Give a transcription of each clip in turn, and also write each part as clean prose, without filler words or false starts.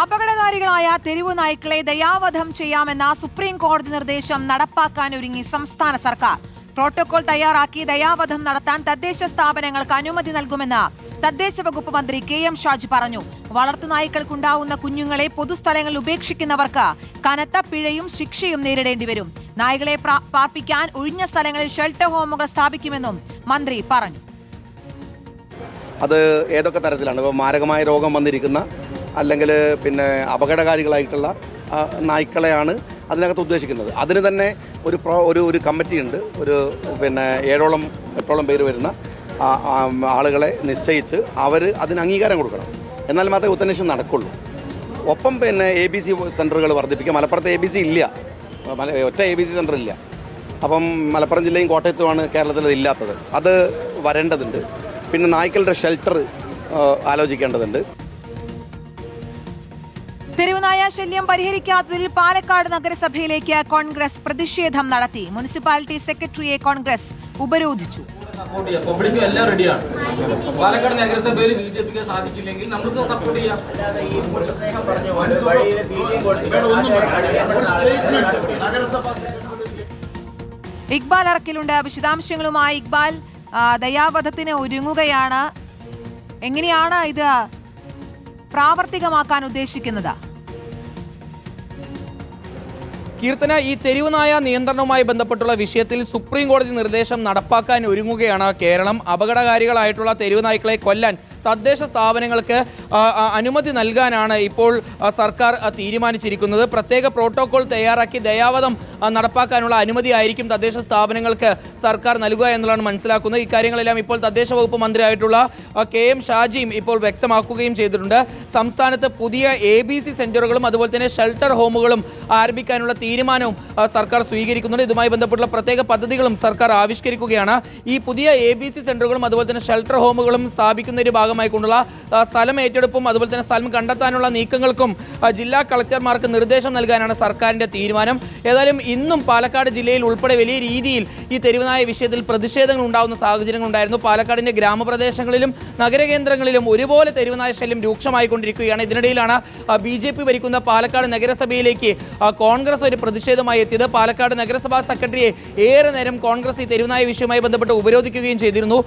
അപകടകാരികളായ തെരുവു നായ്ക്കളെ ദയാവധം ചെയ്യാമെന്ന സുപ്രീം കോടതി നിർദ്ദേശം നടപ്പാക്കാനൊരുങ്ങി സംസ്ഥാന സർക്കാർ. പ്രോട്ടോകോൾ തയ്യാറാക്കി ദയാവധം നടത്താൻ തദ്ദേശ സ്ഥാപനങ്ങൾക്ക് അനുമതി നൽകുമെന്ന് തദ്ദേശ വകുപ്പ് മന്ത്രി KM ഷാജി പറഞ്ഞു. വളർത്തുനായ്ക്കൾക്കുണ്ടാവുന്ന കുഞ്ഞുങ്ങളെ പൊതുസ്ഥലങ്ങളിൽ ഉപേക്ഷിക്കുന്നവർക്ക് കനത്ത പിഴയും ശിക്ഷയും നേരിടേണ്ടി വരും. നായ്ക്കളെ പാർപ്പിക്കാൻ ഒഴിഞ്ഞ സ്ഥലങ്ങളിൽ ഷെൽട്ടർ ഹോമുകൾ സ്ഥാപിക്കുമെന്നും മന്ത്രി പറഞ്ഞു. അത് ഏതൊക്കെ തരത്തിലാണ്? ഇപ്പോൾ മാരകമായ രോഗം വന്നിരിക്കുന്ന അല്ലെങ്കിൽ അപകടകാരികളായിട്ടുള്ള നായ്ക്കളെയാണ് അതിനകത്ത് ഉദ്ദേശിക്കുന്നത്. അതിന് തന്നെ ഒരു കമ്മിറ്റി ഉണ്ട്. 7-8 പേര് വരുന്ന ആളുകളെ നിശ്ചയിച്ച് അവർ അതിന് അംഗീകാരം കൊടുക്കണം. എന്നാൽ മാത്രമേ ഉത്തരേന്ത്യ നടക്കുള്ളൂ. ഒപ്പം ABC സെൻ്ററുകൾ വർദ്ധിപ്പിക്കുക. മലപ്പുറത്ത് ABC ഇല്ല, ഒറ്റ ABC സെൻ്റർ ഇല്ല. അപ്പം മലപ്പുറം ജില്ലയും കോട്ടയത്തുമാണ് കേരളത്തിൽ ഇല്ലാത്തത്. അത് വരേണ്ടതുണ്ട്. പിന്നെ നായ്ക്കളുടെ ഷെൽട്ടർ ആലോചിക്കേണ്ടതുണ്ട്. തെരുവുനായ ശല്യം പരിഹരിക്കാത്തതിൽ പാലക്കാട് നഗരസഭയിലേക്ക് കോൺഗ്രസ് പ്രതിഷേധം നടത്തി. മുനിസിപ്പാലിറ്റി സെക്രട്ടറിയെ കോൺഗ്രസ് ഉപരോധിച്ചു. പാലക്കാട് നഗരസഭയിൽ BJP സാധിച്ചില്ലെങ്കിൽ നമുക്ക് സപ്പോർട്ട് ചെയ്യാം. ഇക്ബാൽ അറക്കിലുണ്ട്. വിശദാംശങ്ങളുമായി ഇക്ബാൽ, ദയാവധത്തിന് ഒരുങ്ങുകയാണ്. എങ്ങനെയാണ് ഇത് പ്രാവർത്തികമാക്കാൻ ഉദ്ദേശിക്കുന്നത്? കീർത്തന, ഈ തെരുവുനായ നിയന്ത്രണവുമായി ബന്ധപ്പെട്ടുള്ള വിഷയത്തിൽ സുപ്രീം കോടതി നിർദ്ദേശം നടപ്പാക്കാൻ ഒരുങ്ങുകയാണ് കേരളം. അപകടകാരികളായിട്ടുള്ള തെരുവുനായ്ക്കളെ കൊല്ലാൻ തദ്ദേശ സ്ഥാപനങ്ങൾക്ക് അനുമതി നൽകാനാണ് ഇപ്പോൾ സർക്കാർ തീരുമാനിച്ചിരിക്കുന്നത്. പ്രത്യേക പ്രോട്ടോകോൾ തയ്യാറാക്കി ദയാവധം നടപ്പാക്കാനുള്ള അനുമതി ആയിരിക്കും തദ്ദേശ സ്ഥാപനങ്ങൾക്ക് സർക്കാർ നൽകുക എന്നുള്ളതാണ് മനസ്സിലാക്കുന്നത്. ഇക്കാര്യങ്ങളെല്ലാം ഇപ്പോൾ തദ്ദേശ വകുപ്പ് മന്ത്രിയായിട്ടുള്ള KM ഷാജിയും ഇപ്പോൾ വ്യക്തമാക്കുകയും ചെയ്തിട്ടുണ്ട്. സംസ്ഥാനത്ത് പുതിയ ABC സെന്ററുകളും അതുപോലെ തന്നെ ഷെൽട്ടർ ഹോമുകളും ആരംഭിക്കാനുള്ള തീരുമാനവും സർക്കാർ സ്വീകരിക്കുന്നുണ്ട്. ഇതുമായി ബന്ധപ്പെട്ടുള്ള പ്രത്യേക പദ്ധതികളും സർക്കാർ ആവിഷ്കരിക്കുകയാണ്. ഈ പുതിയ ABC സെന്ററുകളും അതുപോലെ തന്നെ ഷെൽട്ടർ ഹോമുകളും സ്ഥാപിക്കുന്നതിന് ഭാഗമായിക്കൊണ്ടുള്ള സ്ഥലം ഏറ്റെടുപ്പും അതുപോലെ തന്നെ സ്ഥലം കണ്ടെത്താനുള്ള നീക്കങ്ങൾക്കും ജില്ലാ കളക്ടർമാർക്ക് നിർദ്ദേശം നൽകാനാണ് സർക്കാരിന്റെ തീരുമാനം. ഏതായാലും ഇന്നും പാലക്കാട് ജില്ലയിൽ ഉൾപ്പെടെ വലിയ രീതിയിൽ ഈ തെരുവുനായ വിഷയത്തിൽ പ്രതിഷേധങ്ങൾ ഉണ്ടാകുന്ന സാഹചര്യങ്ങൾ ഉണ്ടായിരുന്നു. പാലക്കാടിന്റെ ഗ്രാമപ്രദേശങ്ങളിലും നഗരകേന്ദ്രങ്ങളിലും ഒരുപോലെ തെരുവുനായ ശല്യം രൂക്ഷമായിക്കൊണ്ടിരിക്കുകയാണ്. ഇതിനിടയിലാണ് BJP ഭരിക്കുന്ന പാലക്കാട് നഗരസഭയിലേക്ക് കോൺഗ്രസ് ഒരു പ്രതിഷേധമായി എത്തിയത്. പാലക്കാട് നഗരസഭാ സെക്രട്ടറിയെ ഏറെ നേരം കോൺഗ്രസ് ഈ തെരുവുനായ വിഷയവുമായി ബന്ധപ്പെട്ട് ഉപരോധിക്കുകയും ചെയ്തിരുന്നു.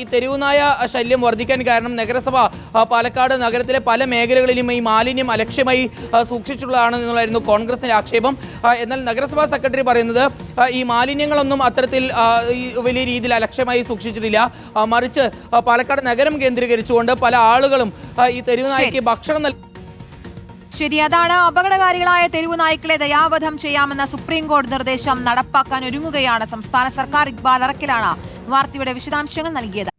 ഈ തെരുവുനായ ശല്യം വർദ്ധിക്കാൻ കാരണം നഗരസഭ പാലക്കാട് നഗരത്തിലെ പല മേഖലകളിലും ഈ മാലിന്യം അലക്ഷ്യമായി സൂക്ഷിച്ചിട്ടുള്ളതാണ് എന്നുള്ളതായിരുന്നു കോൺഗ്രസിന്റെ ആക്ഷേപം. എന്നാൽ നഗരസഭാ സെക്രട്ടറി പറയുന്നത് ഈ മാലിന്യങ്ങളൊന്നും അത്തരത്തിൽ വലിയ രീതിയിൽ അലക്ഷ്യമായി സൂക്ഷിച്ചിട്ടില്ല. മറിച്ച് പാലക്കാട് നഗരം കേന്ദ്രീകരിച്ചുകൊണ്ട് പല ആളുകളും ഈ തെരുവുനായ്ക്ക് ഭക്ഷണം ശരി, അതാണ് അപകടകാരികളായ തെരുവു നായ്ക്കളെ ദയാവധം ചെയ്യാമെന്ന സുപ്രീം കോടതി നിർദ്ദേശം നടപ്പാക്കാൻ ഒരുങ്ങുകയാണ് സംസ്ഥാന സർക്കാർ. ഇക്ബാൽ അറക്കിലാണ് വാർത്തയുടെ വിശദാംശങ്ങൾ നൽകിയത്.